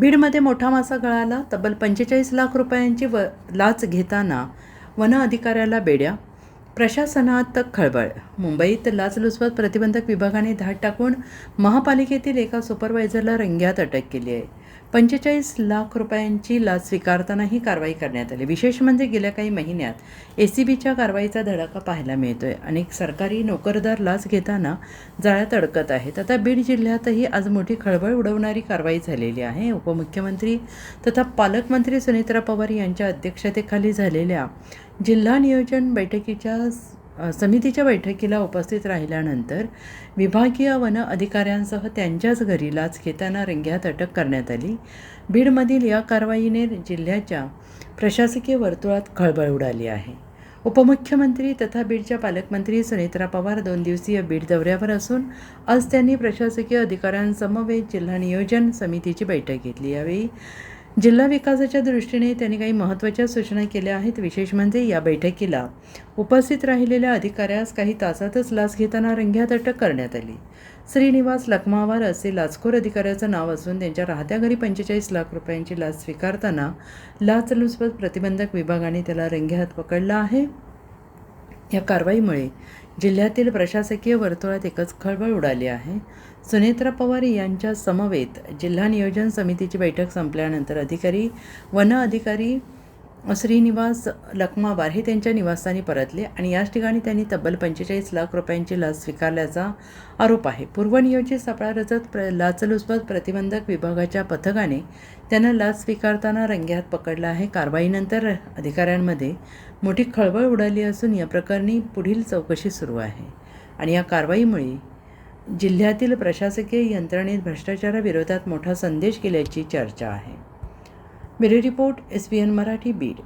बीडमध्ये मोठा मासा गळाला. तब्बल 45 लाख रुपयांची लाच घेताना वन अधिकाऱ्याला बेड्या. प्रशासनात खळबळ. मुंबईत लाचलुचपत प्रतिबंधक विभागाने धाड टाकून महापालिकेतील एका सुपरवायझरला रंग्यात अटक केली आहे. 45 लाख रुपयांची लाच स्वीकारताना ही कारवाई करण्यात आली. विशेष म्हणजे गेल्या काही महिन्यात ACBच्या कारवाईचा धडाका पाहायला मिळतोय. अनेक सरकारी नोकरदार लाच घेताना जाळ्यात अडकत आहेत. आता बीड जिल्ह्यातही आज मोठी खळबळ उडवणारी कारवाई झालेली आहे. उपमुख्यमंत्री तथा पालकमंत्री सुनेत्रा पवार यांच्या अध्यक्षतेखाली झालेल्या जिल्हा नियोजन समितीच्या बैठकीला उपस्थित राहिल्यानंतर विभागीय वन अधिकाऱ्यांसह त्यांच्याच घरी लाच घेताना रंग्यात अटक करण्यात आली. बीडमधील या कारवाईने जिल्ह्याच्या प्रशासकीय वर्तुळात खळबळ उडाली आहे. उपमुख्यमंत्री तथा बीडच्या पालकमंत्री सुनेत्रा पवार 2 दिवसीय बीड दौऱ्यावर असून आज त्यांनी प्रशासकीय अधिकाऱ्यांसमवेत जिल्हा नियोजन समितीची बैठक घेतली. यावेळी जिल्हा विकासाच्या दृष्टीने त्यांनी काही महत्त्वाच्या सूचना केल्या आहेत. विशेष म्हणजे या बैठकीला उपस्थित राहिलेल्या अधिकाऱ्यास काही तासातच लाच घेताना रंग्यात अटक करण्यात आली. श्रीनिवास लखमावार असे लाचखोर अधिकाऱ्याचं नाव असून त्यांच्या राहत्या घरी 45 लाख रुपयांची लाच स्वीकारताना लाचलुचपत प्रतिबंधक विभागाने त्याला रंगेहात पकडला आहे. या कारवाईमुळे जिल्ह्यातील प्रशासकीय वर्तुळात एकच खळबळ उडाली आहे. सुनेत्रा पवार यांच्या समवेत जिल्हा नियोजन समितीची बैठक संपल्यानंतर वन अधिकारी श्रीनिवास लखमावार हे त्यांच्या निवासस्थानी परतले आणि याच ठिकाणी त्यांनी तब्बल 45 लाख रुपयांची लाच स्वीकारल्याचा आरोप आहे. पूर्वनियोजित सापळा रचत लाचलुचपत प्रतिबंधक विभागाच्या पथकाने त्यांना लाच स्वीकारताना रंगेहात पकडला आहे. कारवाईनंतर अधिकाऱ्यांमध्ये मोठी खळबळ उडाली असून या प्रकरणी पुढील चौकशी सुरू आहे आणि या कारवाईमुळे जिल्ह्यातील प्रशासकीय यंत्रणेत भ्रष्टाचाराविरोधात मोठा संदेश गेल्याची चर्चा आहे. Bureau report SBN Marathi Beed.